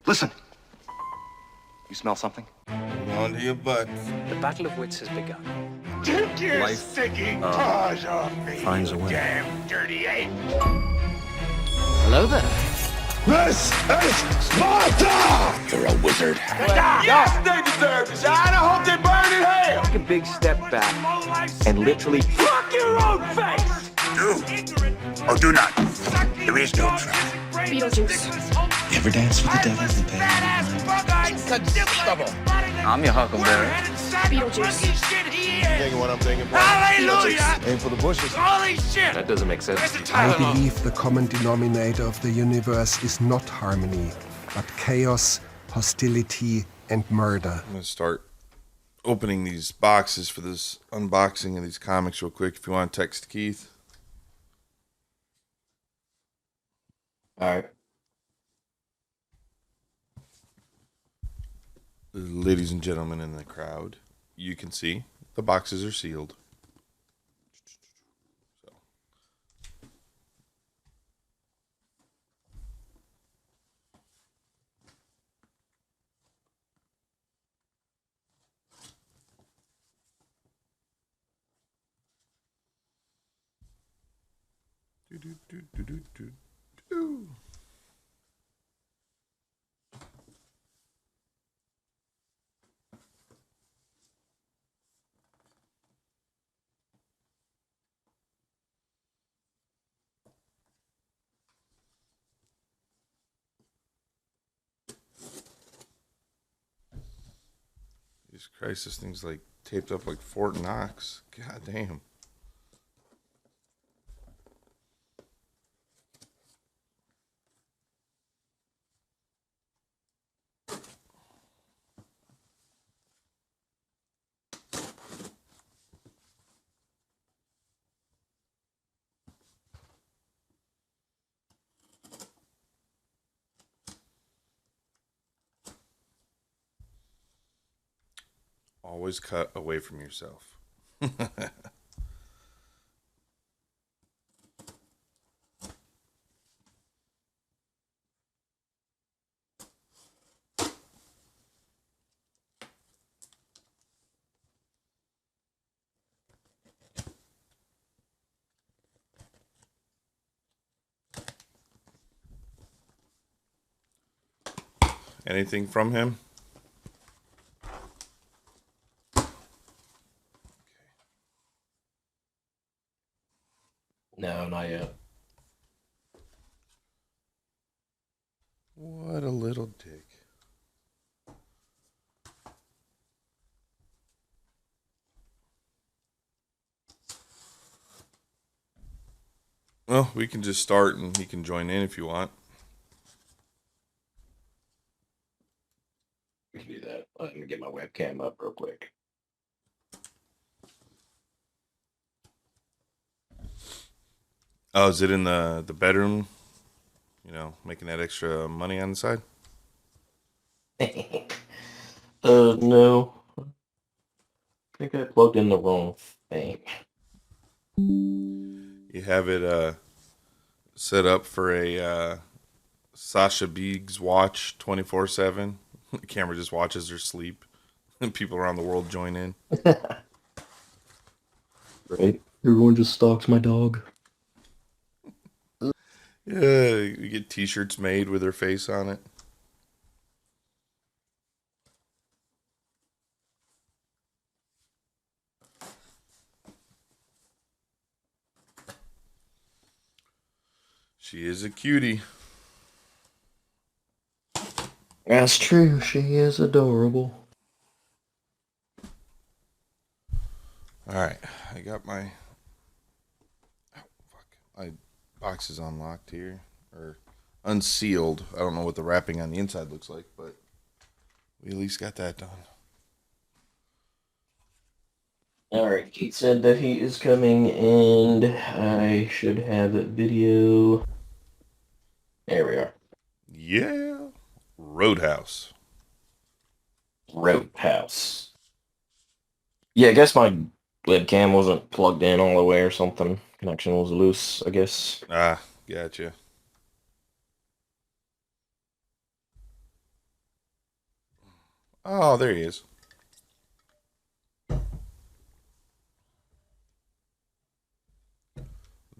Listen. You smell something? Hold on to your butts. The battle of wits has begun. Take your Life, stinking paws off me, finds a way. damn dirty ape! Hello there. This is Sparta! You're a wizard. Yes, they deserve this. I hope they burn in hell! Take a big step back and literally Fuck your own face! Do or do not. There is no try. Beetlejuice. You ever dance with the devil in the bed? I'm your huckleberry. Beetlejuice. Thinking what I'm thinking, bro. Hallelujah! Aim for the bushes. Holy shit! That doesn't make sense. I believe the common denominator of the universe is not harmony, but chaos, hostility, and murder. I'm going to start opening these boxes for this unboxing of these comics real quick. If you want to text Keith. All right. Ladies and gentlemen in the crowd, you can see the boxes are sealed. So. Do, do, do, do, do, do, do. Jesus Christ, this thing's like taped up like Fort Knox. God damn. Always cut away from yourself. Anything from him? No, not yet. What a little dick. Well, we can just start and he can join in if you want. We can do that. Let me get my webcam up real quick. Oh, is it in the bedroom? You know, making that extra money on the side? No. I think I plugged in the wrong thing. You have it set up for a Sasha Biggs watch 24/7. The camera just watches her sleep. And people around the world join in. Right? Everyone just stalks my dog. Yeah, you get t-shirts made with her face on it. She is a cutie. That's true. She is adorable. Alright, I got my... my box is unlocked here. Or unsealed. I don't know what the wrapping on the inside looks like, but we at least got that done. Alright, Keith said that he is coming and I should have that video. There we are. Yeah. Roadhouse. Roadhouse. Yeah, I guess my webcam wasn't plugged in all the way or something. Connection was loose, I guess. Ah, gotcha. Oh, there he is.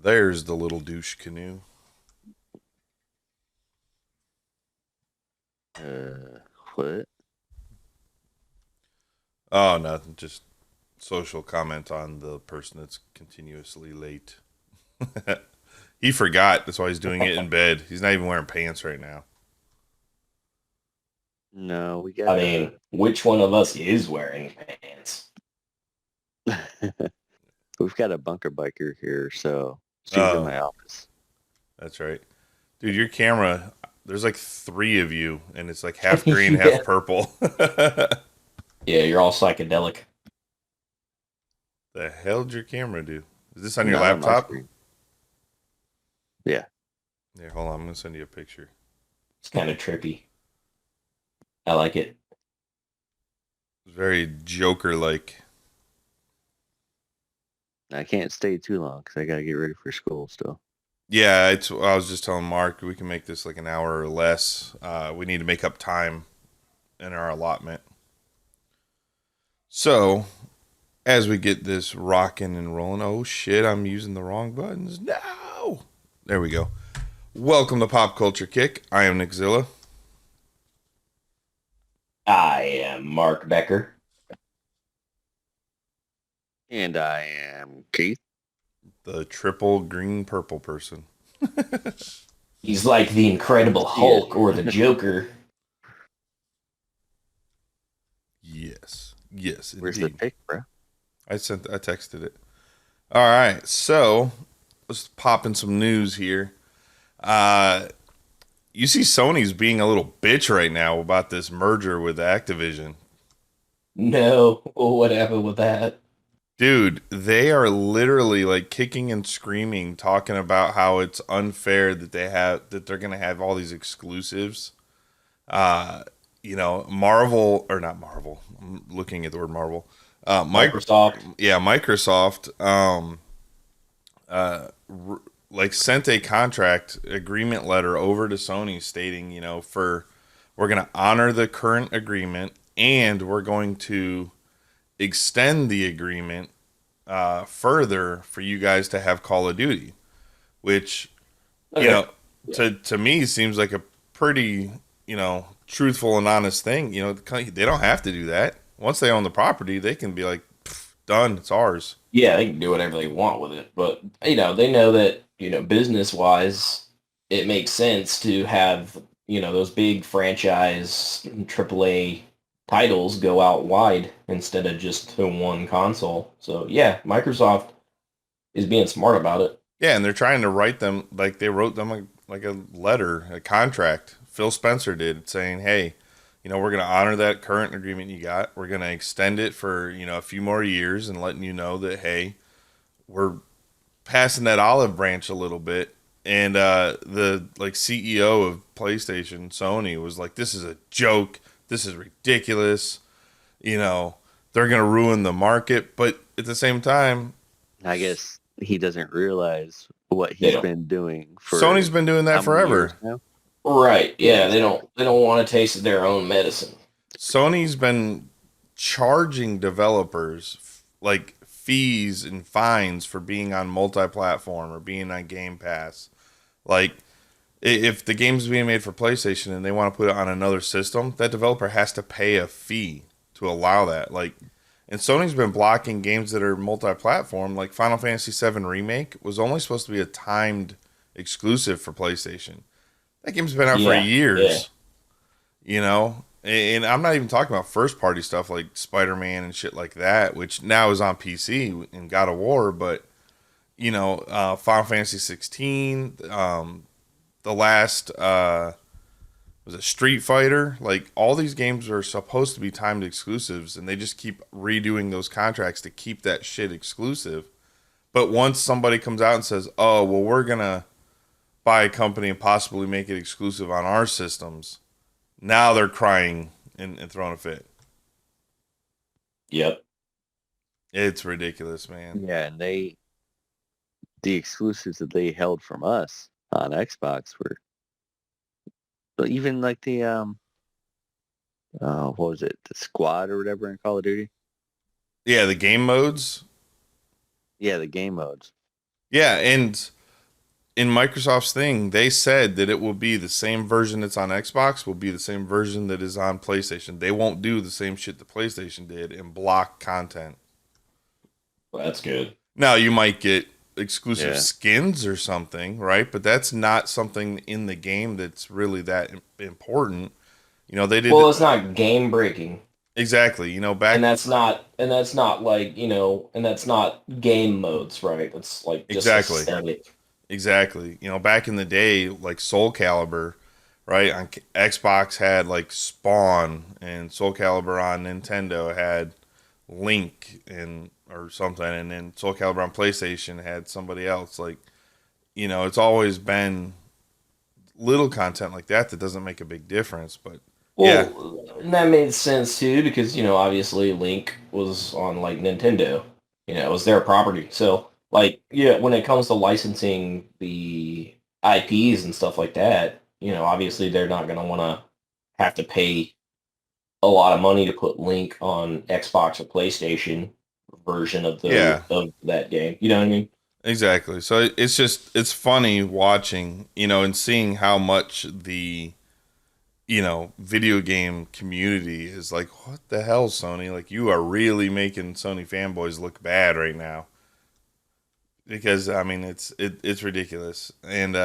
There's the little douche canoe. What? Oh, nothing. Just social comment on the person that's continuously late. He forgot. That's why he's doing it in bed. He's not even wearing pants right now. No, we got. I mean, which one of us is wearing pants? We've got a bunker biker here, so she's in my office. That's right. Dude, your camera, there's like 3 of you, and it's like half green, Yeah. half purple. Yeah, you're all psychedelic. The hell did your camera do? Is this on your Not on my laptop? screen. Yeah. Here, hold on. I'm going to send you a picture. It's kind of trippy. I like it. It's very Joker-like. I can't stay too long because I got to get ready for school still. Yeah, I was just telling Mark, we can make this like an hour or less. We need to make up time in our allotment. So, as we get this rocking and rolling, oh shit, I'm using the wrong buttons. No! There we go. Welcome to Pop Culture Kick. I am Nickzilla. I am Mark Becker. And I am Keith. The triple green purple person. He's like the Incredible Hulk or the Joker. Yes. Yes, indeed. Where's the pic, bro? I texted it. All right, so let's pop in some news here. You see Sony's being a little bitch right now about this merger with Activision. No, what happened with that? Dude, they are literally like kicking and screaming, talking about how it's unfair that they're gonna have all these exclusives. Marvel or not Marvel. I'm looking at the word Marvel. Microsoft. Yeah, Microsoft. Sent a contract agreement letter over to Sony stating, we're gonna honor the current agreement and we're going to extend the agreement further for you guys to have Call of Duty, which to me seems like a pretty truthful and honest thing. They don't have to do that. Once they own the property, they can be like, done, it's ours. Yeah, they can do whatever they want with it, but they know that business wise, it makes sense to have those big franchise AAA titles go out wide instead of just to one console. So yeah, Microsoft is being smart about it. Yeah, and they're trying to write them like they wrote them like a letter, a contract. Phil Spencer did, saying, hey, we're going to honor that current agreement you got. We're going to extend it for, a few more years and letting you know that, hey, we're passing that olive branch a little bit. And the CEO of PlayStation, Sony, was like, this is a joke. This is ridiculous. They're going to ruin the market. But at the same time, I guess he doesn't realize what he's been doing for. Sony's been doing that forever. Right. Yeah, they don't want to taste their own medicine. Sony's been charging developers like fees and fines for being on multi-platform or being on Game Pass. Like, if the game's being made for PlayStation and they want to put it on another system, that developer has to pay a fee to allow that. And Sony's been blocking games that are multi-platform. Like Final Fantasy VII Remake was only supposed to be a timed exclusive for PlayStation. That game's been out for years. And I'm not even talking about first-party stuff like Spider-Man and shit like that, which now is on PC in God of War. But Final Fantasy 16, the last was it Street Fighter? Like, all these games are supposed to be timed exclusives, and they just keep redoing those contracts to keep that shit exclusive. But once somebody comes out and says, "Oh, well, we're gonna buy a company and possibly make it exclusive on our systems," now they're crying and throwing a fit. Yep. It's ridiculous, man. Yeah, and the exclusives that they held from us on Xbox were, but even like the what was it? The squad or whatever in Call of Duty? Yeah, the game modes. Yeah, the game modes. Yeah, and in Microsoft's thing, they said that it will be the same version that's on Xbox will be the same version that is on PlayStation. They won't do the same shit the PlayStation did and block content. Well, that's good. Now, you might get exclusive Yeah. skins or something, right? But that's not something in the game that's really that important. You know, they did Well, it's not game breaking. exactly. You know, back And that's not like, and that's not game modes, right? It's like just Exactly. aesthetic. exactly. You know, back in the day, like Soul Calibur, right? On Xbox had like Spawn, and Soul Calibur on Nintendo had Link and or something, and then Soul Calibur on PlayStation had somebody else. Like, you know, it's always been little content like that that doesn't make a big difference. But yeah, Well, and that made sense too because, obviously Link was on like Nintendo. It was their property. So, like, yeah, when it comes to licensing the IPs and stuff like that, obviously they're not going to want to have to pay a lot of money to put Link on Xbox or PlayStation version of Yeah. of that game. You know what I mean? exactly. So it's funny watching, you know, and seeing how much the video game community is like, what the hell, Sony? Like, you are really making Sony fanboys look bad right now. Because I mean, it's ridiculous. And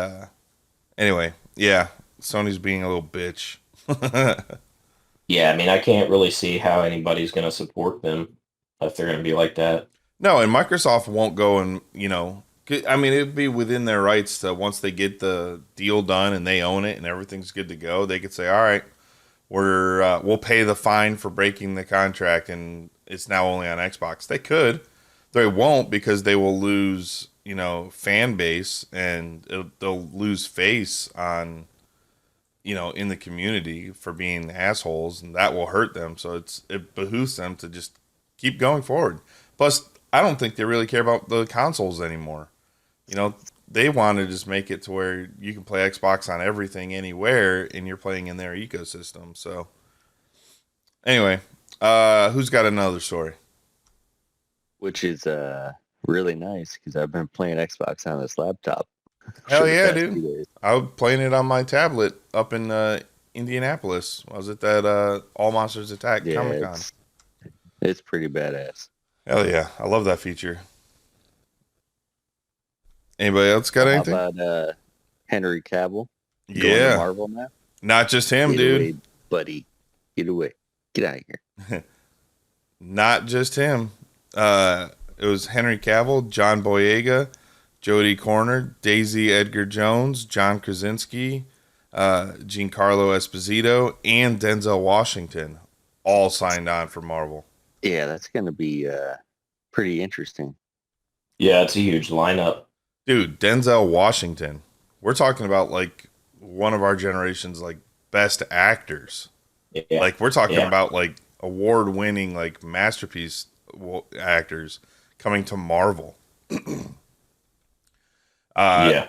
anyway, yeah, Sony's being a little bitch. Yeah, I mean, I can't really see how anybody's going to support them if they're going to be like that. No, and Microsoft won't go and, I mean, it'd be within their rights to, once they get the deal done and they own it and everything's good to go, they could say, all right, we'll pay the fine for breaking the contract and it's now only on Xbox. They could. They won't, because they will lose, fan base, and they'll lose face on, in the community for being assholes, and that will hurt them. So it behooves them to just keep going forward. Plus, I don't think they really care about the consoles anymore. They want to just make it to where you can play Xbox on everything, anywhere, and you're playing in their ecosystem. So, anyway, who's got another story? Which is really nice because I've been playing Xbox on this laptop. Hell for the yeah, past dude. 2 days. I was playing it on my tablet up in Indianapolis. I was at that All Monsters Attack Yeah, Comic Con. it's pretty badass. Hell yeah, I love that feature. Anybody else got How anything? about Henry Cavill going to Yeah, Marvel now? not just him, Get dude. away, buddy. Get away. Get out of here. Not just him. It was Henry Cavill, John Boyega, Jodie Corner, Daisy Edgar Jones, John Krasinski, Giancarlo Esposito, and Denzel Washington all signed on for Marvel. Yeah, that's going to be pretty interesting. Yeah, it's a huge lineup. Dude, Denzel Washington. We're talking about like one of our generation's like best actors. Yeah. Like, we're talking Yeah. about like award-winning like masterpiece actors coming to Marvel. Yeah,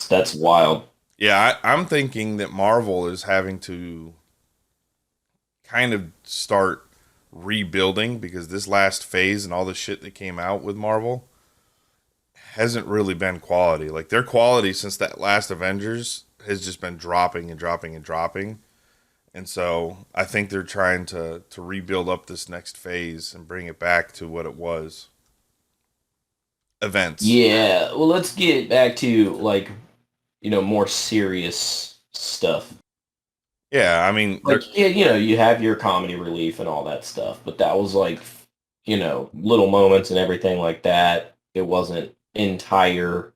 that's wild. Yeah, I'm thinking that Marvel is having to kind of start rebuilding, because this last phase and all the shit that came out with Marvel hasn't really been quality. Like, their quality since that last Avengers has just been dropping and dropping and dropping. And so I think they're trying to rebuild up this next phase and bring it back to what it was. Events. Yeah, well, let's get back to like, more serious stuff. Yeah, I mean, Like, yeah, you have your comedy relief and all that stuff, but that was like, little moments and everything like that. It wasn't entire,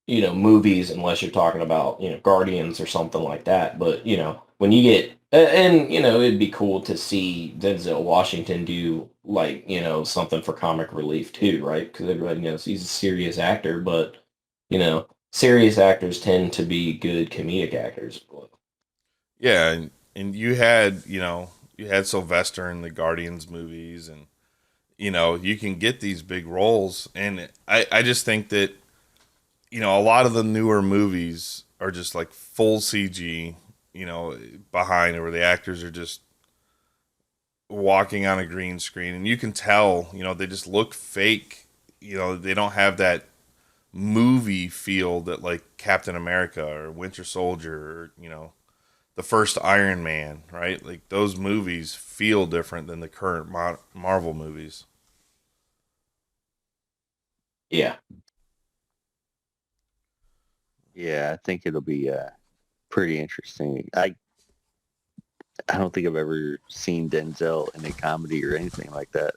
movies, unless you're talking about, Guardians or something like that. But, when you get, and, it'd be cool to see Denzel Washington do, like, something for comic relief too, right? Because everybody knows he's a serious actor, but, serious actors tend to be good comedic actors. yeah, and you had Sylvester in the Guardians movies, and, you can get these big roles. And I just think that, a lot of the newer movies are just like full CG, you know, behind it, where the actors are just walking on a green screen, and you can tell, you know, they just look fake. You know, they don't have that movie feel that like Captain America or Winter Soldier or, you know, the first Iron Man, right? Like those movies feel different than the current Marvel movies. Yeah. Yeah, I think it'll be pretty interesting. I don't think I've ever seen Denzel in a comedy or anything like that.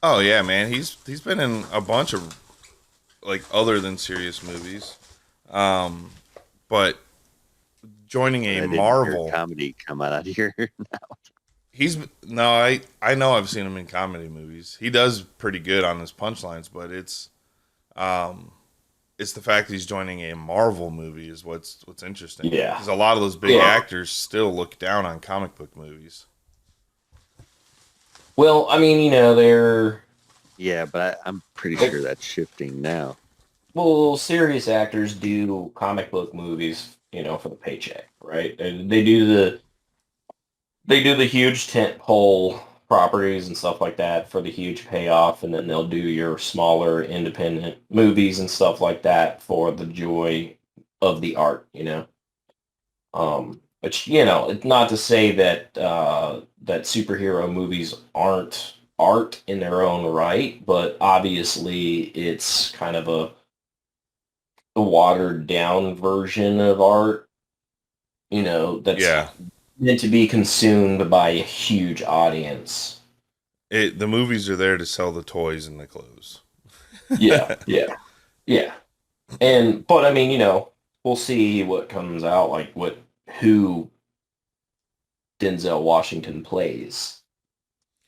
Oh yeah, man, he's been in a bunch of like other than serious movies, but joining I a didn't hear Marvel comedy come out of here. he's no, I know I've seen him in comedy movies. He does pretty good on his punchlines, but it's the fact that he's joining a Marvel movie is what's interesting. Yeah. Because a lot of those big actors still look down on comic book movies. Well, I mean, you know, they're Yeah, but I'm pretty sure that's shifting now. well, serious actors do comic book movies, you know, for the paycheck, right? And they do the huge tent pole properties and stuff like that for the huge payoff, and then they'll do your smaller independent movies and stuff like that for the joy of the art, you know. Which, you know, it's not to say that that superhero movies aren't art in their own right, but obviously it's kind of a watered down version of art, you know, that's meant to be consumed by a huge audience. The movies are there to sell the toys and the clothes. Yeah. But I mean, you know, we'll see what comes out, like who Denzel Washington plays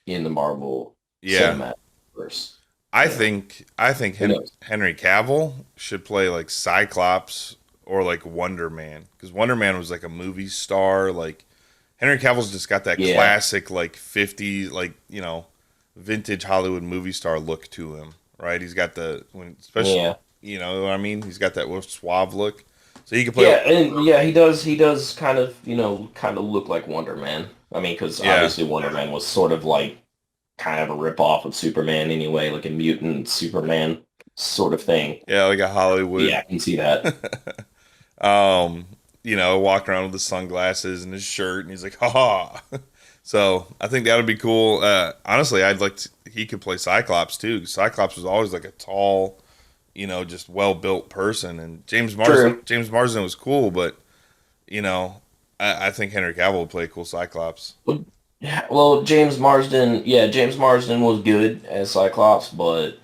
in the Marvel cinematic universe. I think Henry Cavill should play like Cyclops or like Wonder Man, because Wonder Man was like a movie star. Like Henry Cavill's just got that classic like 50s, like, you know, vintage Hollywood movie star look to him, right? He's got especially you know what I mean, he's got that suave look. So he can play. He does kind of, you know, look like Wonder Man. I mean, because obviously Wonder Man was sort of like kind of a ripoff of Superman anyway, like a mutant Superman sort of thing. Yeah, like a Hollywood. Yeah, I can see that. You know, walking around with the sunglasses and his shirt, and he's like, ha. So I think that would be cool. Honestly, he could play Cyclops too. Cyclops was always like a tall, you know, just well-built person, and James Marsden was cool, but you know, I think Henry Cavill would play a cool Cyclops. Well, James Marsden was good as Cyclops, but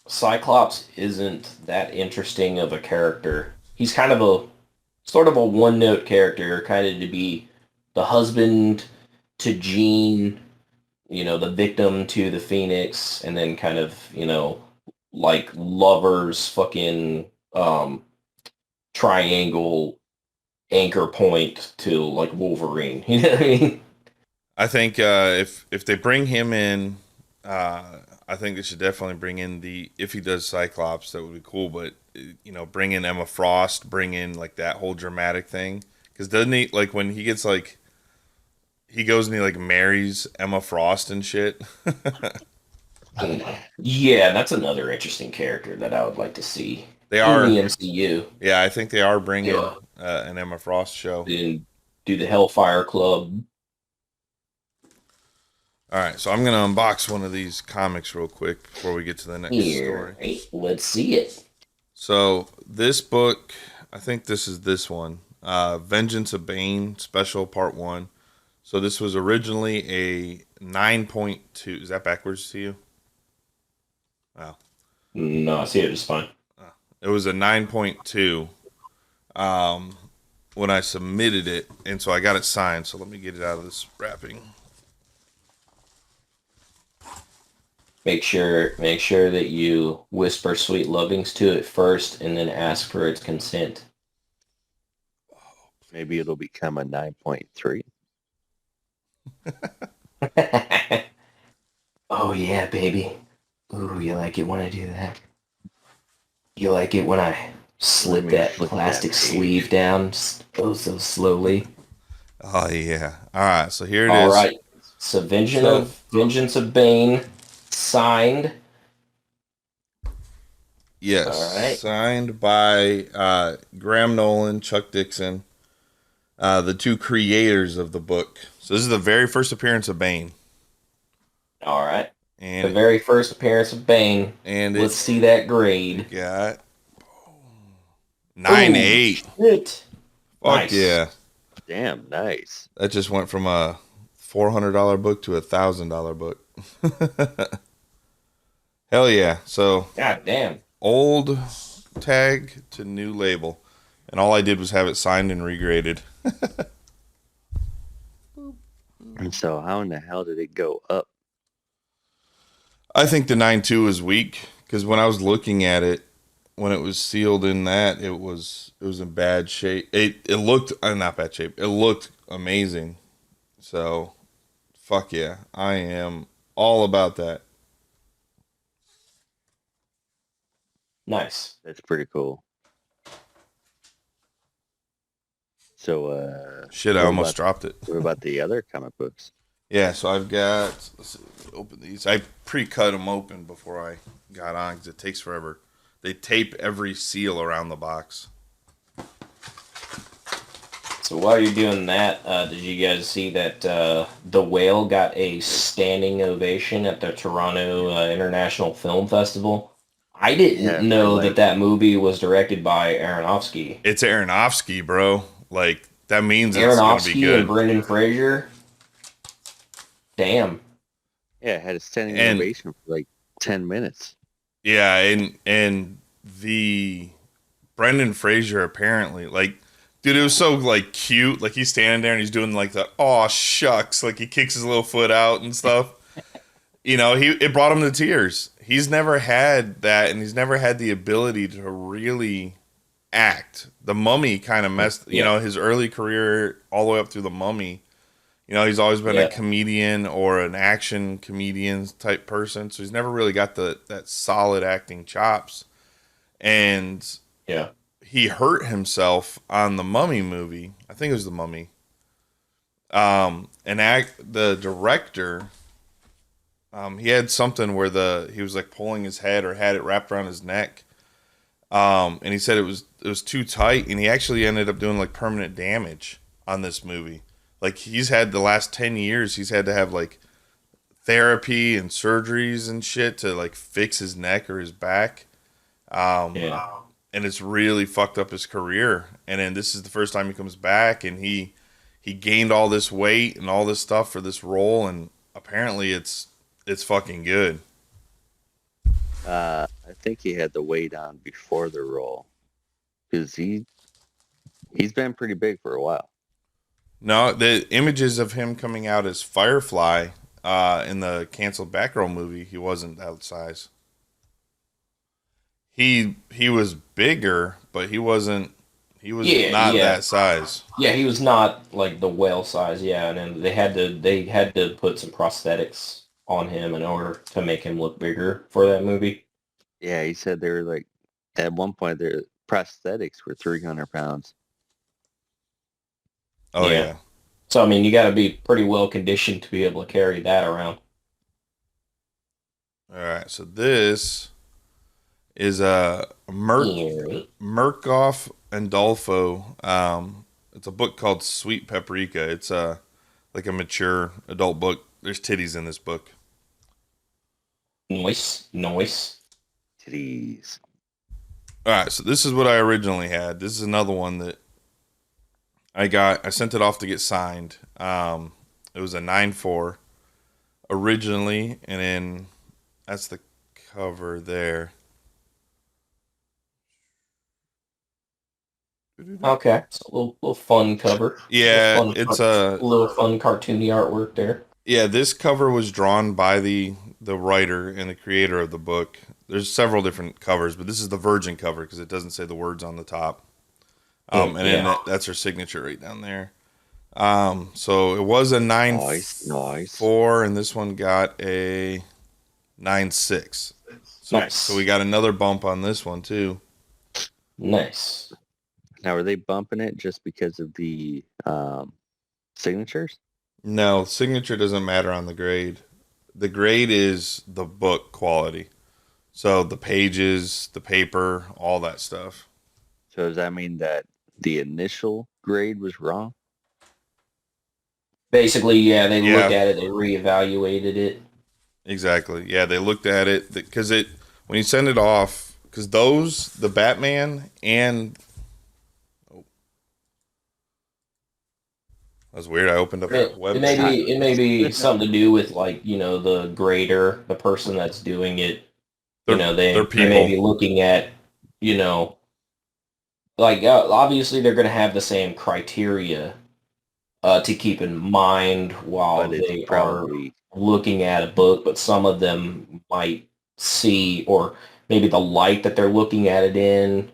Cyclops isn't that interesting of a character. He's kind of sort of a one-note character, kind of to be the husband to Jean, you know, the victim to the Phoenix, and then kind of, you know, like lovers fucking triangle anchor point to like Wolverine. You know what I mean? I think if they bring him in, I think they should definitely bring in if he does Cyclops, that would be cool. But you know, bring in Emma Frost, bring in like that whole dramatic thing. Because doesn't he, like, when he gets like, he goes and he like marries Emma Frost and shit. Yeah, that's another interesting character that I would like to see. They are in the MCU. Yeah, I think they are bringing an Emma Frost show. And do the Hellfire Club. All right, so I'm going to unbox one of these comics real quick before we get to the next story. Hey, let's see it. So this book, I think this is this one, Vengeance of Bane, Special Part 1. So this was originally a 9.2. Is that backwards to you? Wow. No, I see it just fine. It was a 9.2 when I submitted it, and so I got it signed. So let me get it out of this wrapping. Make sure that you whisper sweet lovings to it first, and then ask for its consent. Maybe it'll become a 9.3. Oh yeah, baby. Ooh, you like it when I do that? You like it when I slip me that flip plastic that page. sleeve down oh so slowly. Oh yeah. All right. So here it is. All right. So Vengeance of Bane, signed. Yes. All right. Signed by Graham Nolan, Chuck Dixon, the two creators of the book. So this is the very first appearance of Bane. All right. And The very first appearance of Bane. and Let's see that grade. got 9.8. Shit. Fuck Nice. yeah. Damn, nice. That just went from a $400 book to a $1,000 book. Hell yeah. So God damn. old tag to new label. And all I did was have it signed and regraded. And so how in the hell did it go up? I think the 9.2 is weak because when I was looking at it, when it was sealed in that, it was in bad shape. It looked not bad shape. It looked amazing. So, fuck yeah, I am all about that. Nice. That's pretty cool. So, Shit, I what almost about- dropped it. what about the other comic books? Yeah, so I've got. Let's see, open these. I pre-cut them open before I got on because it takes forever. They tape every seal around the box. So while you're doing that, did you guys see that The Whale got a standing ovation at the Toronto International Film Festival? I didn't know that movie was directed by Aronofsky. It's Aronofsky, bro. Like that means it's gonna be Aronofsky good. and Brendan Fraser. Damn. Yeah, it had a standing And- ovation for like 10 minutes. Yeah, and the Brendan Fraser apparently, like, dude, it was so like cute. Like he's standing there and he's doing like the aw shucks, like he kicks his little foot out and stuff. You know, it brought him to tears. He's never had that, and he's never had the ability to really act. The Mummy kind of messed, you know, his early career all the way up through The Mummy. You know, he's always been a comedian or an action comedian type person, so he's never really got that solid acting chops. And he hurt himself on the Mummy movie. I think it was the Mummy. The director, he had something where he was like pulling his head or had it wrapped around his neck. And he said it was too tight, and he actually ended up doing like permanent damage on this movie. Like he's had the last 10 years, he's had to have like therapy and surgeries and shit to like fix his neck or his back. And it's really fucked up his career. And then this is the first time he comes back, and he gained all this weight and all this stuff for this role, and apparently it's fucking good. I think he had the weight on before the role, because he's been pretty big for a while. No, the images of him coming out as Firefly in the canceled Batgirl movie, he wasn't that size. He was bigger, but he was not that size. Yeah, he was not like the whale size. Yeah, and then they had to put some prosthetics on him in order to make him look bigger for that movie. Yeah, he said they were like, at one point their prosthetics were 300 pounds. Oh yeah. So I mean, you got to be pretty well conditioned to be able to carry that around. All right, so this is Murkoff and Dolfo. It's a book called Sweet Paprika. It's like a mature adult book. There's titties in this book. Nice. Titties. All right, so this is what I originally had. This is another one that I got. I sent it off to get signed. It was a 9.4 originally, and then that's the cover there. Okay, so a little fun cover. Yeah, It's a little fun cartoony artwork there. Yeah, this cover was drawn by the writer and the creator of the book. There's several different covers, but this is the virgin cover because it doesn't say the words on the top. Then that's her signature right down there. So it was a 9.4, and this one got a 9.6. So, Nice. So we got another bump on this one too. Nice. Now, are they bumping it just because of the signatures? No, signature doesn't matter on the grade. The grade is the book quality. So the pages, the paper, all that stuff. So does that mean that the initial grade was wrong? Basically, yeah, they Yeah. looked at it, they reevaluated it. Exactly. Yeah, they looked at it because when you send it off, because the Batman and that was weird. I opened up a It website. may be something to do with like, the grader, the person that's doing it. They're They people. may be looking at, like obviously they're going to have the same criteria to keep in mind while But it's they probably are looking at a book, but some of them might see, or maybe the light that they're looking at it in.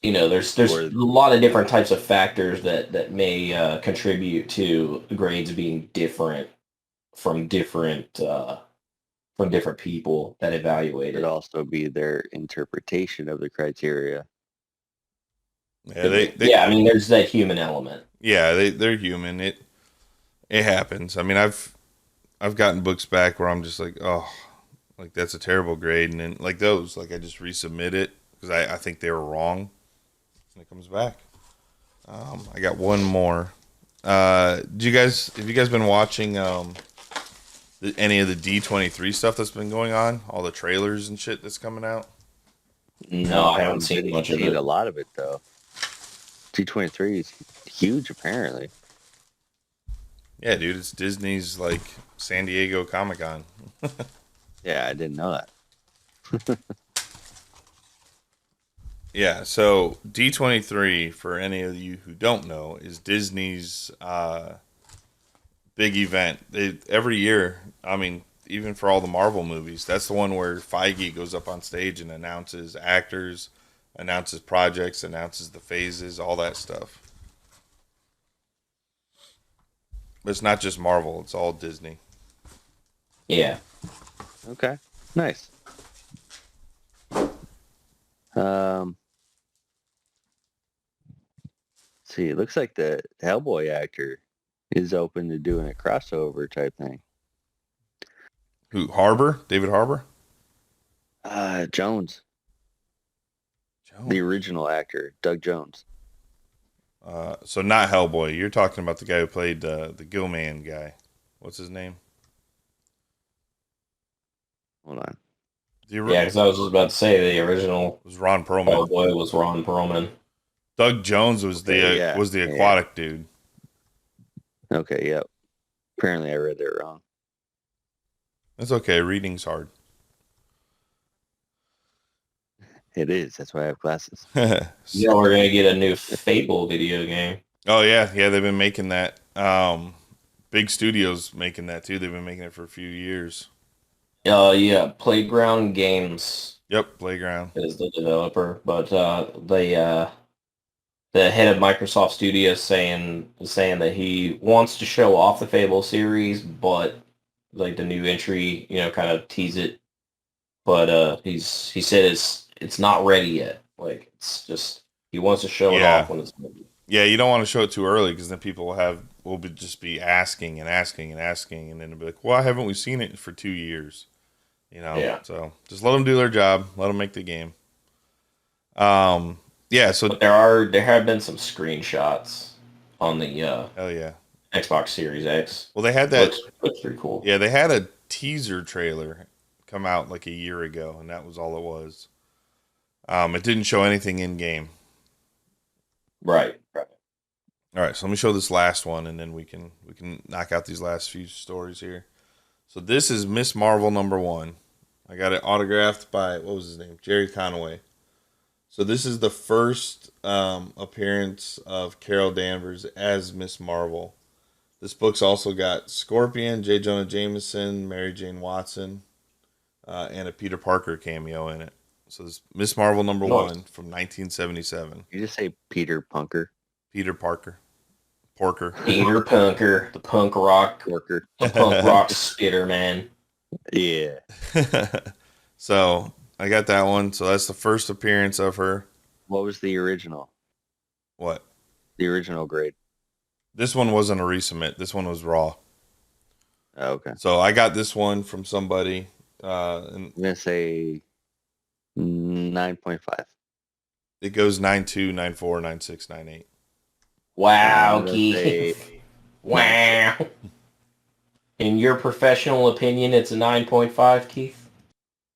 There's Or- a lot of different types of factors that may contribute to grades being different from different people that evaluate could it. also be their interpretation of the criteria. Yeah, Yeah, I mean, there's that human element. yeah, they're human. It happens. I mean, I've gotten books back where I'm just like, oh, like that's a terrible grade, and then like those, like I just resubmit it because I think they were wrong, and it comes back. I got one more. Have you guys been watching any of the D23 stuff that's been going on? All the trailers and shit that's coming out. No, I haven't seen much of Seen it. a lot of it though. D23 is huge, apparently. Yeah, dude, it's Disney's like San Diego Comic-Con. Yeah, I didn't know that. Yeah, so D23, for any of you who don't know, is Disney's big event. Every year, I mean, even for all the Marvel movies, that's the one where Feige goes up on stage and announces actors, announces projects, announces the phases, all that stuff. But it's not just Marvel, it's all Disney. Yeah. Okay, nice. See, it looks like the Hellboy actor is open to doing a crossover type thing. Who, Harbor? David Harbor? Jones, the original actor, Doug Jones. So not Hellboy. You're talking about the guy who played the Gillman guy. What's his name? Hold on. Yeah, because I was just about to say the original was Ron Perlman. Oh boy, was Ron Perlman. Doug Jones was the aquatic dude. Okay, yep. Apparently I read that wrong. That's okay. Reading's hard. It is. That's why I have glasses. Yeah, we're gonna get a new Fable video game. Oh yeah, they've been making that. Big studios making that too. They've been making it for a few years. Yeah, Playground Games. Yep, Playground is the developer, but the head of Microsoft Studios saying that he wants to show off the Fable series, but like the new entry, kind of tease it. But he said it's not ready yet. Like it's just he wants to show it off when it's ready. Yeah, you don't want to show it too early because then people will just be asking and asking and asking, and then they'll be like, "Why haven't we seen it for 2 years?" Yeah. So just let them do their job. Let them make the game. Yeah. So but there have been some screenshots on the hell yeah Xbox Series X. Well, they had that. Looks pretty cool. Yeah, they had a teaser trailer come out like a year ago, and that was all it was. It didn't show anything in game. Right. All right, so let me show this last one, and then we can knock out these last few stories here. So this is Miss Marvel #1. I got it autographed by, what was his name? Jerry Conway. So this is the first appearance of Carol Danvers as Miss Marvel. This book's also got Scorpion, J. Jonah Jameson, Mary Jane Watson, and a Peter Parker cameo in it. So this Miss Marvel #1 from 1977. You just say Peter Punker? Peter Parker. Porker. Peter Punker, the punk rock Porker. The punk rock spitter man. Yeah. So I got that one. So that's the first appearance of her. What was the original? What? The original grade. This one wasn't a resubmit. This one was raw. Oh, okay. So I got this one from somebody. And I'm gonna say 9.5. it goes 9.2, 9.4, 9.6, 9.8. Wow, I'm gonna Keith. say Wow. In your professional opinion, it's a 9.5, Keith?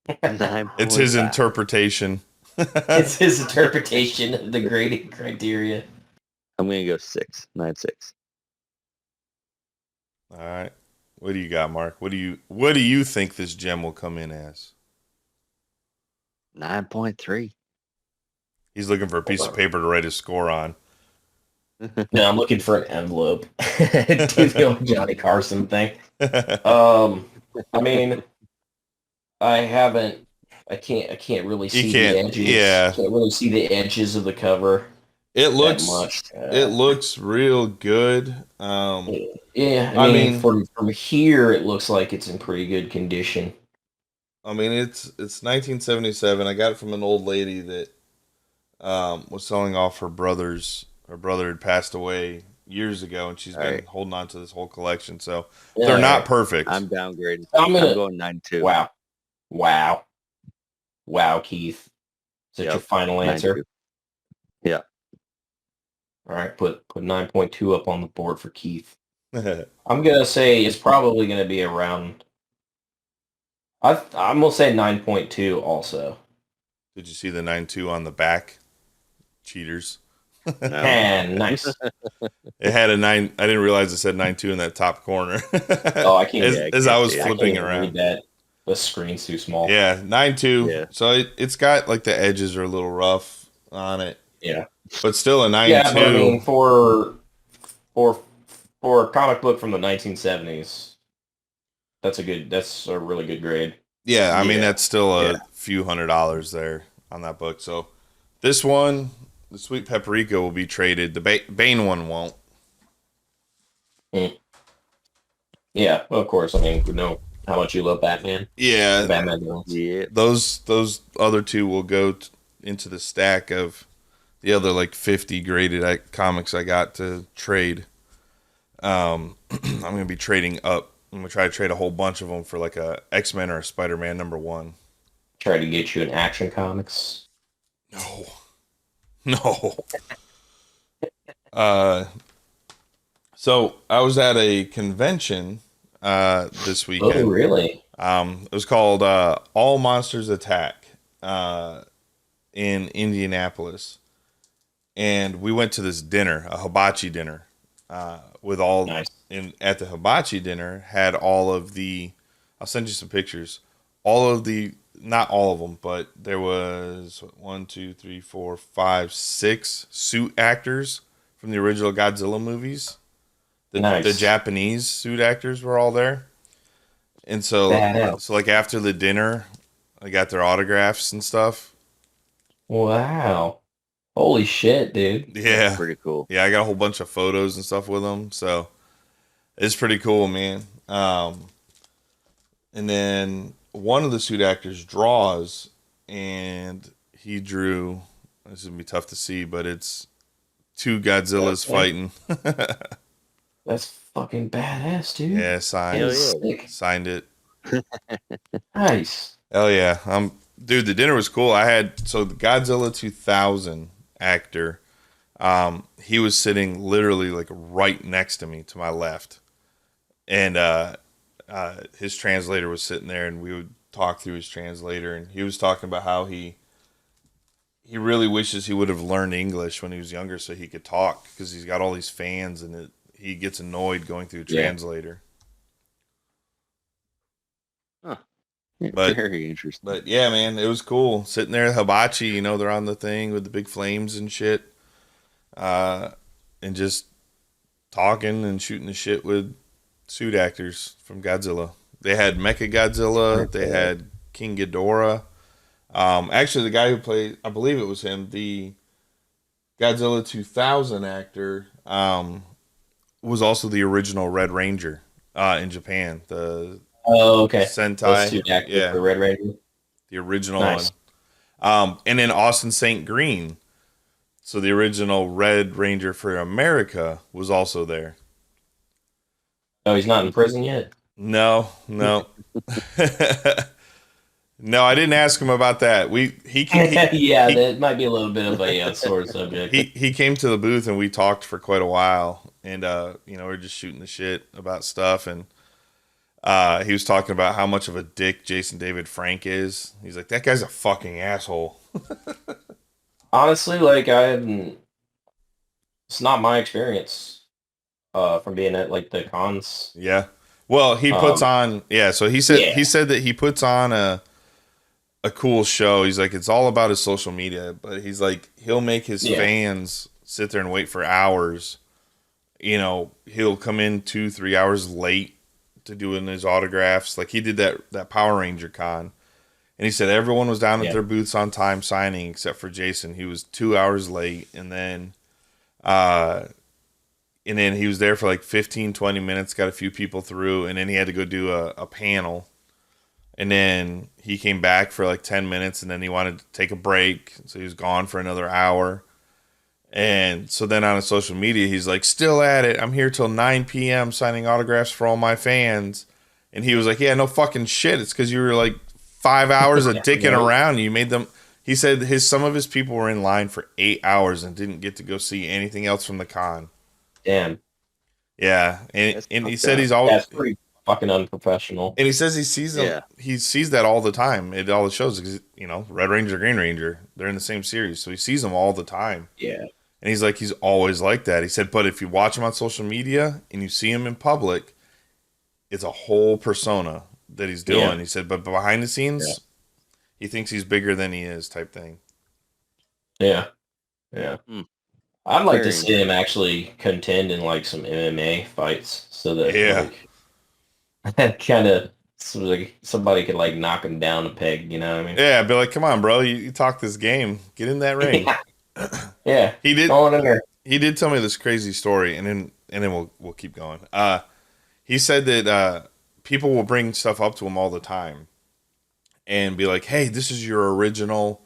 9.5. It's his interpretation. It's his interpretation of the grading criteria. I'm gonna go 6. 9.6. All right. What do you got, Mark? What do you think this gem will come in as? 9.3. He's looking for a piece of paper to write his score on. No, I'm looking for an envelope. Do the old Johnny Carson thing. I mean, I can't really see the edges. Yeah. Can't really see the edges of the cover. It looks that much. It looks real good. Yeah, I mean, from here, it looks like it's in pretty good condition. I mean, it's 1977. I got it from an old lady that was selling off her brother's. Her brother had passed away years ago, and she's been holding on to this whole collection. So they're not perfect. I'm downgrading. I'm going 9.2. Wow, Keith. Is that your final answer? 9.2. Yeah. All right, put 9.2 up on the board for Keith. I'm gonna say it's probably gonna be around. I'm gonna say 9.2 also. Did you see the 9.2 on the back? Cheaters. And nice. It had a 9. I didn't realize it said 9.2 in that top corner. Oh, I can't. As I was I flipping can't around. read that. The screen's too small. Yeah, 9.2. Yeah. So it's got like the edges are a little rough on it. Yeah. But still a 9.2. Yeah, but I mean, for a comic book from the 1970s, that's a really good grade. Yeah, I mean that's still a few $100s there on that book. So this one, the Sweet Paprika, will be traded. The Bane one won't. Yeah, well, of course. I mean, we know how much you love Batman. Yeah, The Batman villains. Yeah. Those other two will go into the stack of the other like 50 graded comics I got to trade. I'm gonna be trading up. I'm gonna try to trade a whole bunch of them for like a X-Men or a Spider-Man #1. Try to get you an Action Comics. No. So I was at a convention this weekend. Oh, really? It was called All Monsters Attack in Indianapolis, and we went to this dinner, a hibachi dinner, with all Nice. At the hibachi dinner had all of the. I'll send you some pictures. All of the, not all of them, but there was 1, 2, 3, 4, 5, 6 suit actors from the original Godzilla movies. The Japanese suit actors were all there. And so like after the dinner, I got their autographs and stuff. Wow. Holy shit, dude. Yeah. That's pretty cool. Yeah, I got a whole bunch of photos and stuff with them. So it's pretty cool, man. And then one of the suit actors draws, and he drew, this is going to be tough to see, but it's 2 Godzillas fighting. That's fucking badass, dude. Yeah, signed, Sick. signed it. Nice. Hell yeah. Dude, the dinner was cool. The Godzilla 2000 actor, he was sitting literally like right next to me, to my left. And his translator was sitting there, and we would talk through his translator, and he was talking about how he really wishes he would have learned English when he was younger so he could talk, because he's got all these fans, and he gets annoyed going through a translator. Huh. But very interesting. But yeah, man, it was cool sitting there at hibachi. They're on the thing with the big flames and shit, and just talking and shooting the shit with suit actors from Godzilla. They had Mecha Godzilla. They had King Ghidorah. Actually, the guy who played, I believe it was him, the Godzilla 2000 actor, was also the original Red Ranger in Japan. Oh, okay. Sentai. Suit actor for Red Ranger. The original Nice. one. And then Austin St. Green So the original Red Ranger for America was also there. Oh, he's not in prison yet? No. No, I didn't ask him about that. Yeah, that might be a little bit of a sore subject. He came to the booth and we talked for quite a while, and we were just shooting the shit about stuff, and he was talking about how much of a dick Jason David Frank is. He's like, that guy's a fucking asshole. Honestly, like it's not my experience from being at like the cons. Yeah. Well, he puts on so he said that he puts on a cool show. He's like, it's all about his social media, but he's like, he'll make his fans sit there and wait for hours. He'll come in 2-3 hours late to doing his autographs. Like he did that Power Ranger con. And he said everyone was down at their booths on time signing except for Jason. He was 2 hours late, and then he was there for like 15-20 minutes, got a few people through, and then he had to go do a panel. And then he came back for like 10 minutes, and then he wanted to take a break, so he was gone for another hour. And so then on his social media, he's like, still at it. I'm here till 9 p.m. signing autographs for all my fans. And he was like, yeah, no fucking shit. It's because you were like 5 hours of dicking around. You made them. He said some of his people were in line for 8 hours and didn't get to go see anything else from the con. Damn. Yeah, and he said he's always that's pretty fucking unprofessional. And he says he sees them. Yeah. He sees that all the time. It all shows because Red Ranger, Green Ranger, they're in the same series, so he sees them all the time. Yeah. And he's like, he's always like that. He said, but if you watch him on social media and you see him in public, it's a whole persona that he's doing. Yeah. He said, but behind the scenes, he thinks he's bigger than he is, type thing. Yeah. Yeah. I'd like to see him actually contend in like some MMA fights so that like kind of so like somebody could like knock him down a peg, you know what I mean? Yeah, be like, come on, bro, you talk this game. Get in that ring. Yeah. He did going in there. He did tell me this crazy story, and then we'll keep going. He said that people will bring stuff up to him all the time and be like, hey, this is your original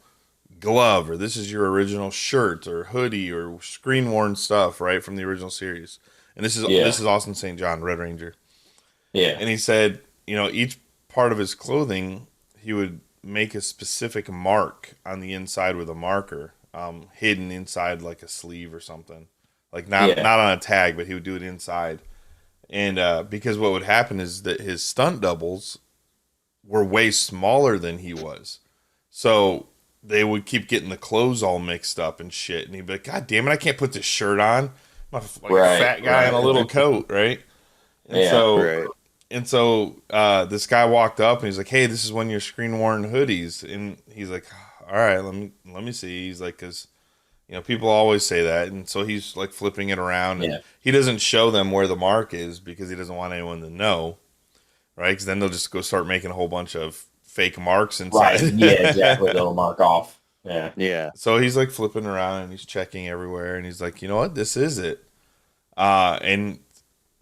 glove, or this is your original shirt or hoodie or screen worn stuff, right, from the original series. And this is Austin St. John, Red Ranger. Yeah. And he said, each part of his clothing, he would make a specific mark on the inside with a marker, hidden inside like a sleeve or something. Like not on a tag, but he would do it inside. And because what would happen is that his stunt doubles were way smaller than he was. So they would keep getting the clothes all mixed up and shit. And he'd be like, God damn it, I can't put this shirt on. I'm like a fat guy in a little coat, right? And so this guy walked up and he's like, hey, this is one of your screen worn hoodies. And he's like, all right, let me see. He's like, because people always say that. And so he's like flipping it around. And he doesn't show them where the mark is because he doesn't want anyone to know, right? Because then they'll just go start making a whole bunch of fake marks inside. Right. Yeah, exactly. They'll mark off. Yeah. Yeah. So he's like flipping around and he's checking everywhere. And he's like, you know what? This is it. And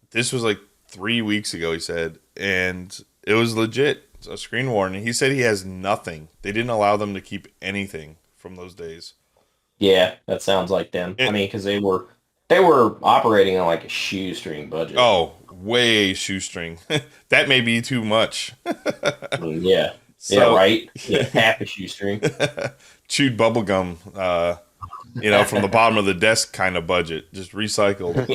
this was like 3 weeks ago, he said. And it was legit. It's a screen worn. And he said he has nothing. They didn't allow them to keep anything from those days. Yeah, that sounds like them. I mean, because they were operating on like a shoestring budget. Oh, way shoestring. That may be too much. Yeah. So, yeah, right? Yeah, half a shoestring. Chewed bubble gum, from the bottom of the desk kind of budget. Just recycled.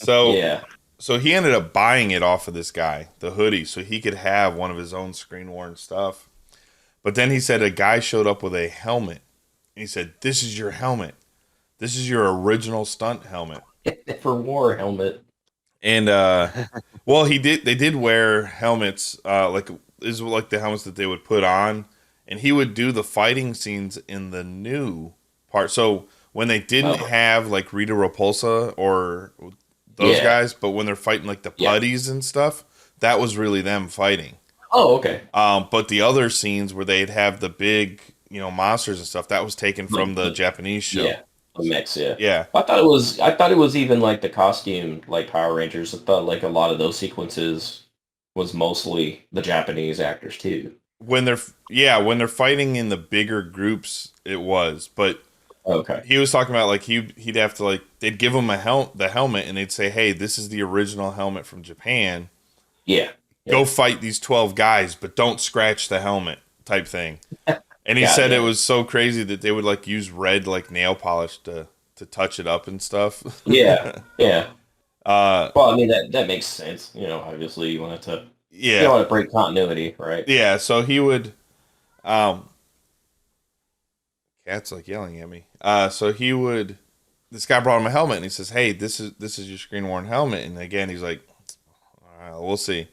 Yeah. So he ended up buying it off of this guy, the hoodie, so he could have one of his own screen-worn stuff. But then he said a guy showed up with a helmet. He said, this is your helmet. This is your original stunt helmet. For war helmet. And, they did wear helmets, like the helmets that they would put on. And he would do the fighting scenes in the new part. So when they didn't have, like, Rita Repulsa or those guys, but when they're fighting, like, the putties and stuff, that was really them fighting. Oh, okay. But the other scenes where they'd have the big, monsters and stuff, that was taken from the Japanese show. Yeah, a mix, Yeah. I thought it was even like the costume, like Power Rangers. I thought like a lot of those sequences was mostly the Japanese actors too. When they're fighting in the bigger groups, it was. But Okay. he was talking about like he'd have to like they'd give him the helmet and they'd say, hey, this is the original helmet from Japan. Yeah. Go fight these 12 guys, but don't scratch the helmet type thing. And he God said it damn. was so crazy that they would like use red like nail polish to touch it up and stuff. Yeah. Yeah. Uh, Well, I mean that makes sense. You know, obviously you want it to you don't yeah. want to break continuity, right? Yeah, so he would cat's like yelling at me. So he would this guy brought him a helmet and he says, hey, this is your screen worn helmet. And again he's like, all right, we'll see.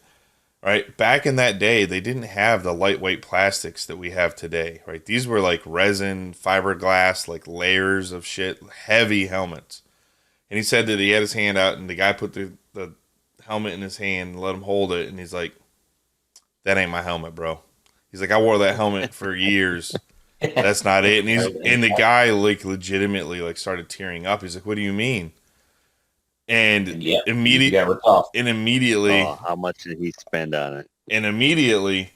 Right, back in that day, they didn't have the lightweight plastics that we have today. Right, these were like resin, fiberglass, like layers of shit, heavy helmets. And he said that he had his hand out, and the guy put the helmet in his hand and let him hold it, and he's like, "That ain't my helmet, bro." He's like, "I wore that helmet for years. That's not it." And the guy like legitimately like started tearing up. He's like, "What do you mean?" And Yeah. immediately, You got ripped off. and immediately. Oh, how much did he spend on it? And immediately,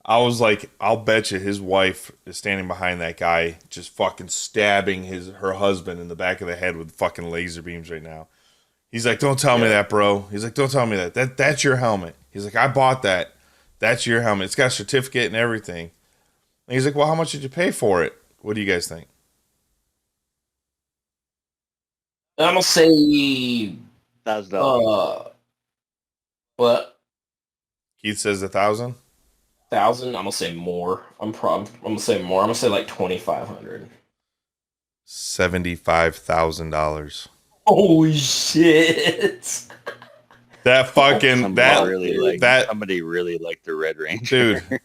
I was like, I'll bet you his wife is standing behind that guy, just fucking stabbing her husband in the back of the head with fucking laser beams right now. He's like, don't tell me that, bro. He's like, don't tell me that. That's your helmet. He's like, I bought that. That's your helmet. It's got a certificate and everything. And he's like, well, how much did you pay for it? What do you guys think? I'm gonna say $1,000. what? Keith says 1,000. 1,000? I'm gonna say more. I'm gonna say more. I'm gonna say like 2,500. $75,000. Holy shit! That fucking Somebody really liked the Red Ranger. dude.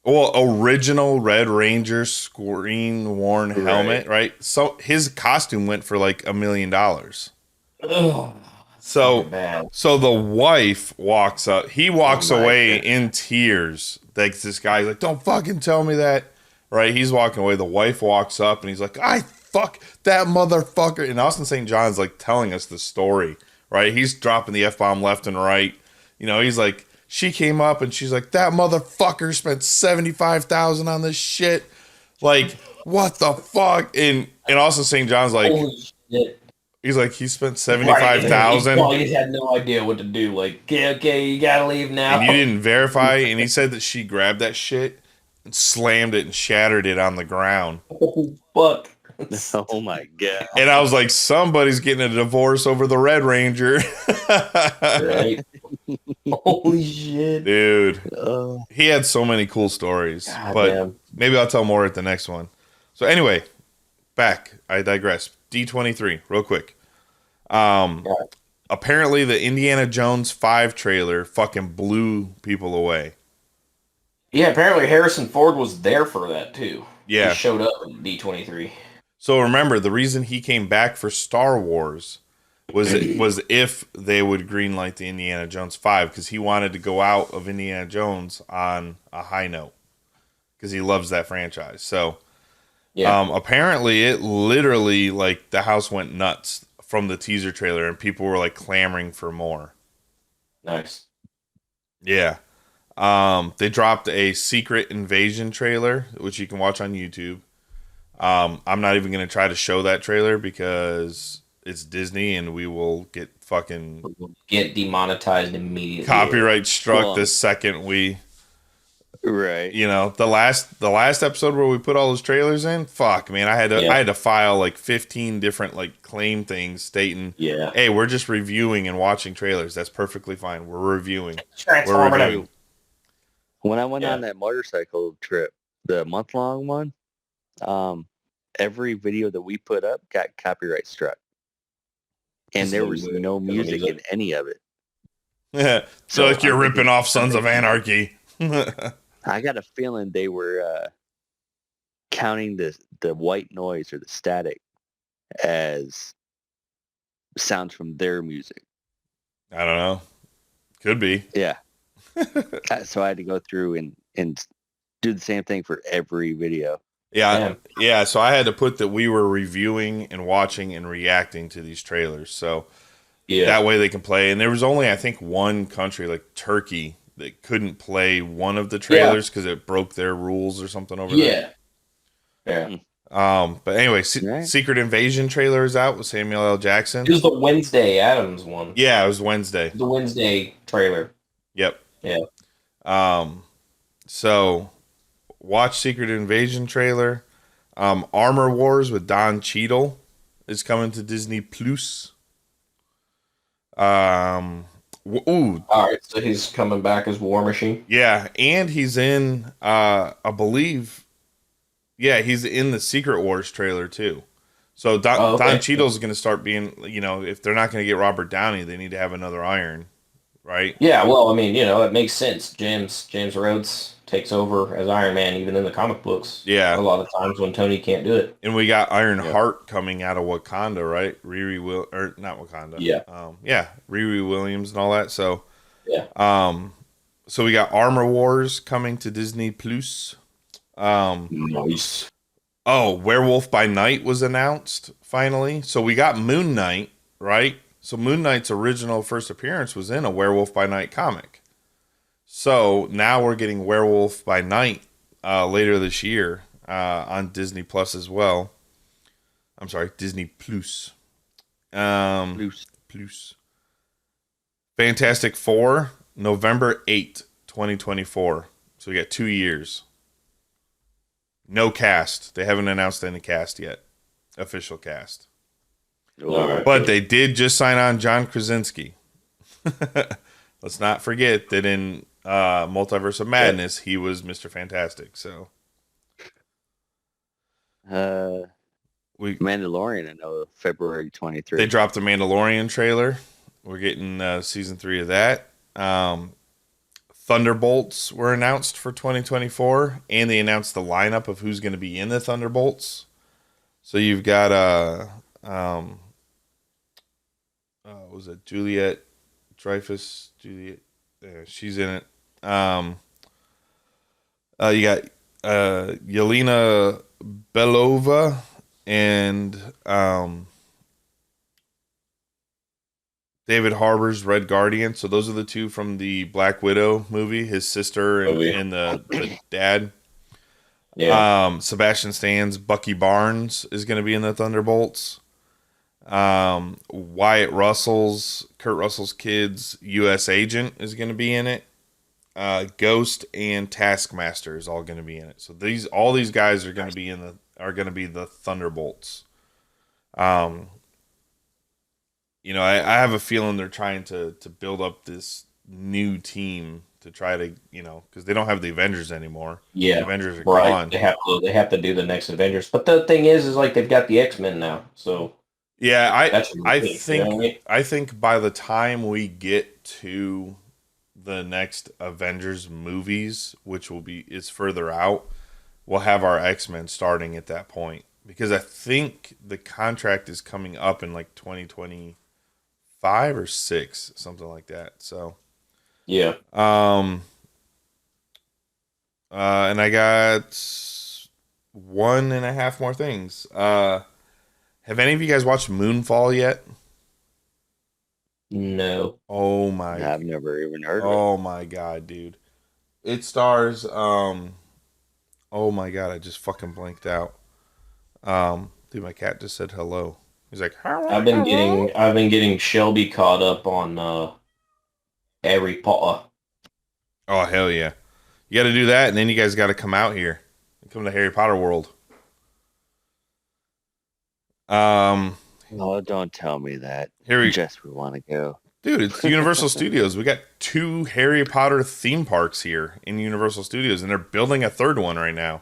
Well, original Red Ranger screen worn helmet, right? So his costume went for like $1 million. Ugh. So, Bad. so the wife walks up. He walks away goodness. in tears. Like this guy's like, "Don't fucking tell me that." Right? He's walking away. The wife walks up and he's like, "I fuck that motherfucker." And Austin St. John's like telling us the story. Right? He's dropping the F-bomb left and right. You know, he's like, she came up and she's like, "That motherfucker spent $75,000 on this shit." Like, what the fuck? And Austin St. John's like, Holy shit. he's like, he spent $75,000. He probably had no idea what to do. Like, okay, you gotta leave now. And you didn't verify. And he said that she grabbed that shit and slammed it and shattered it on the ground. Oh, fuck. Oh my god! And I was like, somebody's getting a divorce over the Red Ranger. Right? Holy shit. Dude. Oh. He had so many cool stories. God but damn. maybe I'll tell more at the next one. So anyway, back. I digress. D23, real quick. Apparently the Indiana Jones 5 trailer fucking blew people away. Yeah, apparently Harrison Ford was there for that too. Yeah. He showed up in D23. So remember, the reason he came back for Star Wars was if they would greenlight the Indiana Jones 5, because he wanted to go out of Indiana Jones on a high note because he loves that franchise. So Yeah. apparently it literally, like, the house went nuts from the teaser trailer and people were like clamoring for more. Nice. Yeah. They dropped a Secret Invasion trailer, which you can watch on YouTube. I'm not even going to try to show that trailer because it's Disney and we will get fucking Get demonetized immediately. copyright struck Well, the second we, Right. you know, the last episode where we put all those trailers in, fuck, man, I had to file like 15 different like claim things stating, Yeah. hey, we're just reviewing and watching trailers. That's perfectly fine. We're reviewing. Transformative. When I went on that motorcycle trip, the month-long one, every video that we put up got copyright struck. And there was no music in any of it. So like you're I'm ripping thinking- off Sons of Anarchy. I got a feeling they were counting the white noise or the static as sounds from their music. I don't know. Could be. Yeah. So I had to go through and do the same thing for every video. Yeah. So I had to put that we were reviewing and watching and reacting to these trailers. So that way they can play. And there was only, I think, one country, like Turkey, that couldn't play one of the trailers because it broke their rules or something over there. Yeah. But anyway, Right. Secret Invasion trailer is out with Samuel L. Jackson. It was the Wednesday Adams one. Yeah, it was Wednesday. The Wednesday trailer. Yep. Yeah. So watch Secret Invasion trailer. Armor Wars with Don Cheadle is coming to Disney Plus. All right, so he's coming back as War Machine. Yeah, and he's in I believe he's in the Secret Wars trailer too. So Don Cheadle's going to start being, if they're not going to get Robert Downey, they need to have another Iron, right? Yeah, well, I mean, it makes sense. James Rhodes takes over as Iron Man, even in the comic books. Yeah. A lot of times when Tony can't do it. And we got Iron Heart coming out of Wakanda, right? Not Wakanda. Yeah. Riri Williams and all that. So, yeah. So we got Armor Wars coming to Disney Plus. Nice. Oh, Werewolf by Night was announced finally. So we got Moon Knight, right? So Moon Knight's original first appearance was in a Werewolf by Night comic. So now we're getting Werewolf by Night later this year on Disney Plus as well. I'm sorry, Disney Plus. Plus. Fantastic Four, November 8th, 2024. So we got 2 years. No cast. They haven't announced any cast yet. Official cast. Right. But they did just sign on John Krasinski. Let's not forget that in Multiverse of Madness, he was Mr. Fantastic. So, Mandalorian, I know, February 23. They dropped the Mandalorian trailer. We're getting season 3 of that. Thunderbolts were announced for 2024, and they announced the lineup of who's going to be in the Thunderbolts. So you've got was it Juliet Dreyfus? She's in it. You got Yelena Belova and David Harbour's Red Guardian. So those are the two from the Black Widow movie, his sister and the dad. Yeah. Sebastian Stan's Bucky Barnes is going to be in the Thunderbolts. Wyatt Russell's, Kurt Russell's kid's U.S. agent is going to be in it. Ghost and Taskmaster is all going to be in it. So all these guys are going to be the Thunderbolts. I have a feeling they're trying to build up this new team to try to, because they don't have the Avengers anymore. Yeah, the Avengers are right. gone. They have to do the next Avengers. But the thing is like they've got the X-Men now. So yeah, I think, I think by the time we get to the next Avengers movies, which is further out, we'll have our X-Men starting at that point, because I think the contract is coming up in like 2025 or 6, something like that. So yeah. And I got 1.5 more things. Have any of you guys watched Moonfall yet? No. Oh my! I've never even heard of it. Oh my god, dude! It stars. Oh my god! I just fucking blanked out. Dude, my cat just said hello. He's like, I've been getting Shelby caught up on Harry Potter. oh hell yeah! You got to do that, and then you guys got to come out here, come to Harry Potter World. No, don't tell me that. Here we just we want to go. Dude, it's Universal Studios. We got 2 Harry Potter theme parks here in Universal Studios, and they're building a 3rd one right now.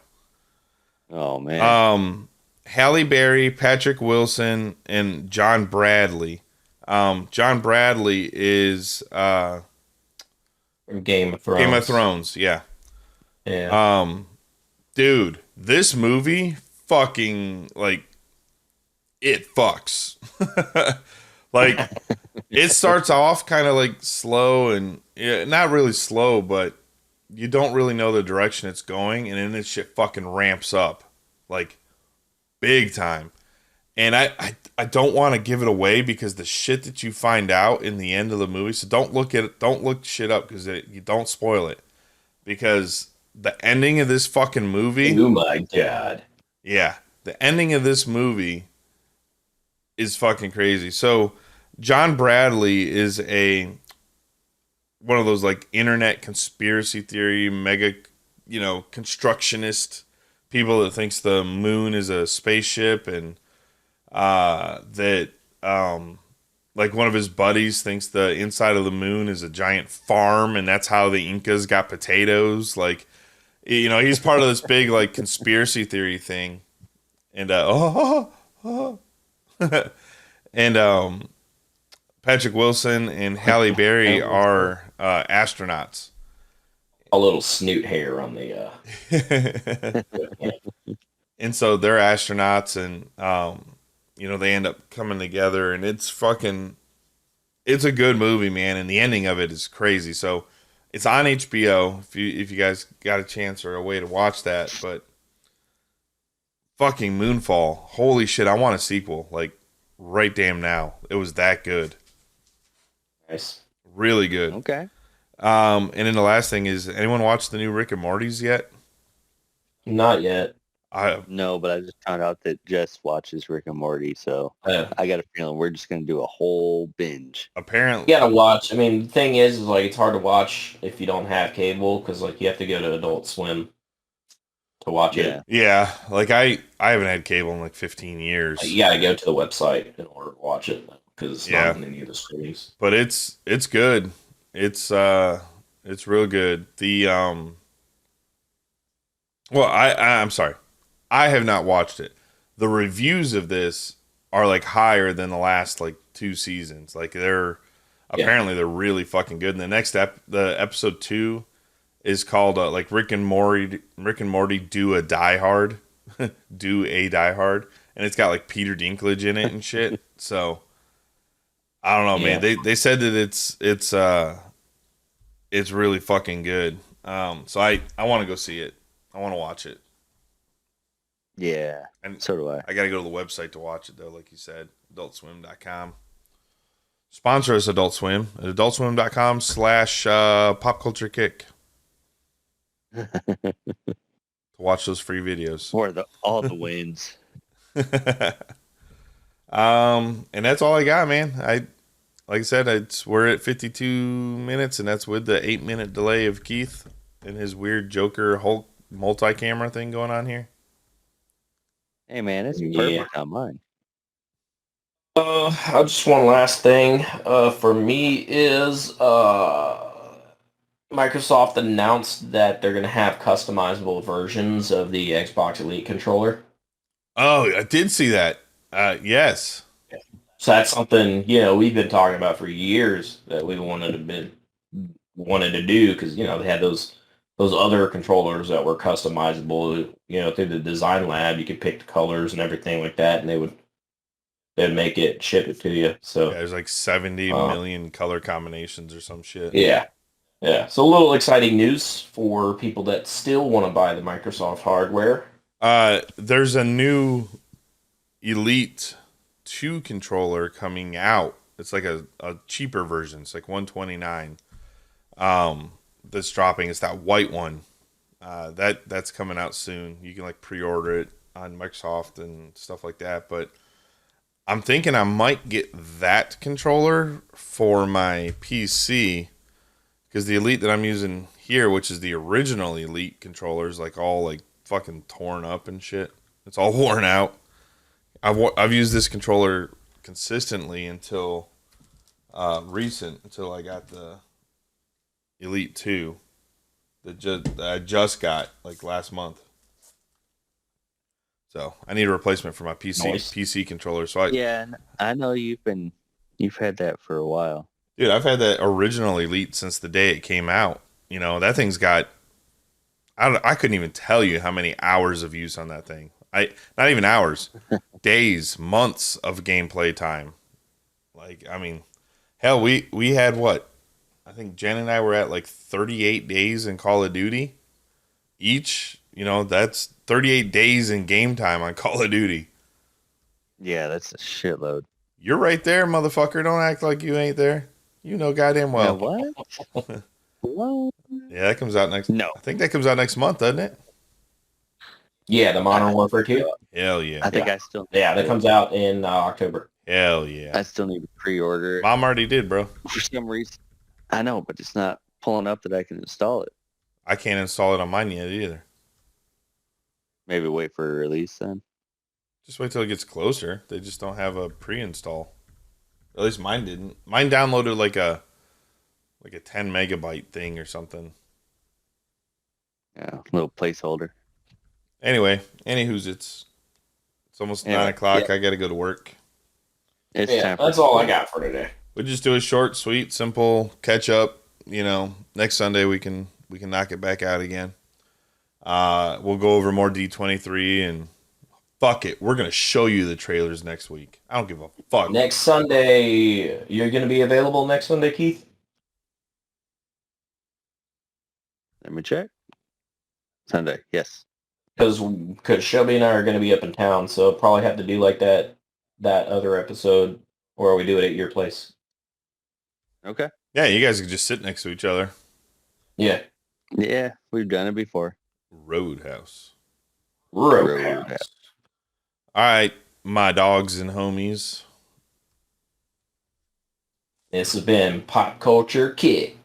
Oh man. Halle Berry, Patrick Wilson, and John Bradley. John Bradley is Game of Thrones. Game of Thrones, yeah. Yeah. Dude, this movie fucking it fucks. Like, it starts off kind of like slow and not really slow, but you don't really know the direction it's going, and then this shit fucking ramps up like big time. And I don't want to give it away because the shit that you find out in the end of the movie. So don't look shit up because you don't spoil it, because the ending of this fucking movie. Oh my god. Yeah. The ending of this movie is fucking crazy. So John Bradley is one of those like internet conspiracy theory mega, constructionist people that thinks the moon is a spaceship, and that like one of his buddies thinks the inside of the moon is a giant farm, and that's how the Incas got potatoes. Like, he's part of this big like conspiracy theory thing, and and Patrick Wilson and Halle Berry are astronauts. A little snoot hair on the. And so they're astronauts, and they end up coming together, and it's a good movie, man, and the ending of it is crazy. So it's on HBO if you guys got a chance or a way to watch that. But fucking Moonfall, holy shit, I want a sequel, like right damn now. It was that good. Nice. Really good. Okay. And then the last thing is, anyone watched the new Rick and Morty's yet? Not yet. No, but I just found out that Jess watches Rick and Morty, so Yeah. I got a feeling we're just going to do a whole binge. Apparently. You gotta watch. I mean, the thing is like it's hard to watch if you don't have cable because like you have to go to Adult Swim to watch it. Yeah, like I haven't had cable in like 15 years. You gotta go to the website in order to watch it because it's not on any of the streams. But it's good. It's real good. I'm sorry. I have not watched it. The reviews of this are like higher than the last like 2 seasons. Like apparently they're really fucking good. And the next the episode 2 is called like Rick and Morty Do a Die Hard. Do a Die Hard. And it's got like Peter Dinklage in it and shit. So I don't know, man. They said that it's really fucking good. So I want to go see it. I want to watch it. Yeah, and so do I. I got to go to the website to watch it, though, like you said, adultswim.com. Sponsor us, Adult Swim, at adultswim.com/popculturekick to watch those free videos. Or all the wins. And that's all I got, man. Like I said, we're at 52 minutes, and that's with the 8-minute delay of Keith and his weird Joker Hulk multi-camera thing going on here. Hey, man, it's perfect on mine. Just one last thing for me is Microsoft announced that they're going to have customizable versions of the Xbox Elite controller. Oh, I did see that. Yes. So that's something, we've been talking about for years that we wanted to do because, they had those other controllers that were customizable, through the design lab. You could pick the colors and everything like that, and they'd make it, ship it to you. So there's like 70 million color combinations or some shit. Yeah. So a little exciting news for people that still want to buy the Microsoft hardware. There's a new Elite 2 controller coming out. It's like a cheaper version. It's like $129. That's dropping. It's that white one. That's coming out soon. You can like pre-order it on Microsoft and stuff like that. But I'm thinking I might get that controller for my PC because the Elite that I'm using here, which is the original Elite controller, is like all like fucking torn up and shit. It's all worn out. I've used this controller consistently until until I got the Elite 2 that I just got like last month. So I need a replacement for my PC controller. So I know you've had that for a while. Dude, I've had that original Elite since the day it came out. That thing's got I couldn't even tell you how many hours of use on that thing. Not even hours, days, months of gameplay time. Like, I mean, hell, we had what? I think Jen and I were at like 38 days in Call of Duty each. That's 38 days in game time on Call of Duty. Yeah, that's a shitload. You're right there, motherfucker. Don't act like you ain't there. Goddamn well. What? What? Yeah, that comes out next. No, I think that comes out next month, doesn't it? Yeah, the Modern Warfare 2. Hell yeah. I think I still. Yeah, that comes out in October. Hell yeah. I still need to pre-order it Mom already did, bro. for some reason. I know, but it's not pulling up that I can install it. I can't install it on mine yet either. Maybe wait for a release then. Just wait till it gets closer. They just don't have a pre-install. At least mine didn't. Mine downloaded like a 10 megabyte thing or something. Yeah, little placeholder. Anyway, anywho's it's almost 9 o'clock. I got to go to work. It's Yeah, time. that's all I got for today. We just do a short, sweet, simple catch up. You know, next Sunday we can knock it back out again. We'll go over more D23 and fuck it. We're gonna show you the trailers next week. I don't give a fuck. Next Sunday, you're going to be available next Sunday, Keith? Let me check. Sunday, yes. Because Shelby and I are going to be up in town, so probably have to do like that other episode where we do it at your place. Okay. Yeah, you guys can just sit next to each other. Yeah. Yeah, we've done it before. Roadhouse. Roadhouse. All right, my dogs and homies. This has been Pop Culture Kick.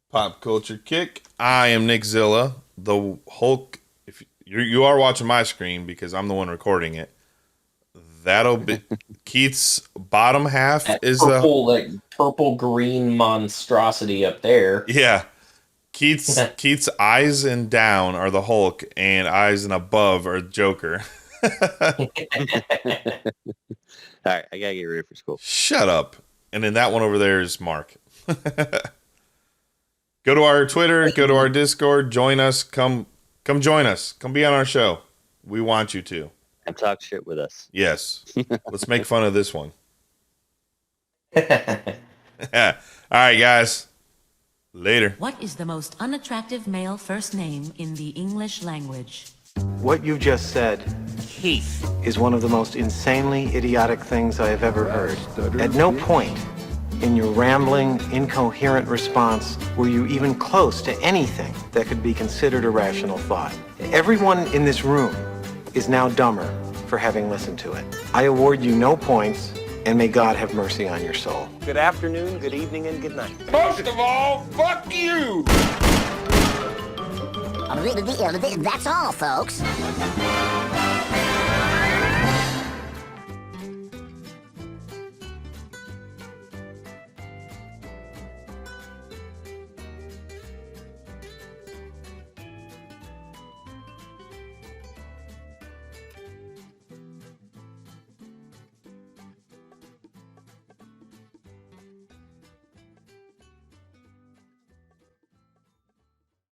Pop Culture Kick. I am Nick Zilla, the Hulk. If you are watching my screen because I'm the one recording it, that'll be Keith's bottom half That is purple, like purple green monstrosity up there. yeah. Keith's eyes and down are the Hulk, and eyes and above are Joker. All right, I gotta get ready for school. Shut up. And then that one over there is Mark. Go to our Twitter, go to our Discord, join us, come join us. Come be on our show. We want you to. And talk shit with us. Yes. Let's make fun of this one. All right, guys. Later. What is the most unattractive male first name in the English language? What you just said, Keith, is one of the most insanely idiotic things I have ever heard. At no point in your rambling, incoherent response were you even close to anything that could be considered a rational thought. Everyone in this room is now dumber for having listened to it. I award you no points, and may God have mercy on your soul. Good afternoon, good evening, and good night. Most of all, fuck you! That's all, folks.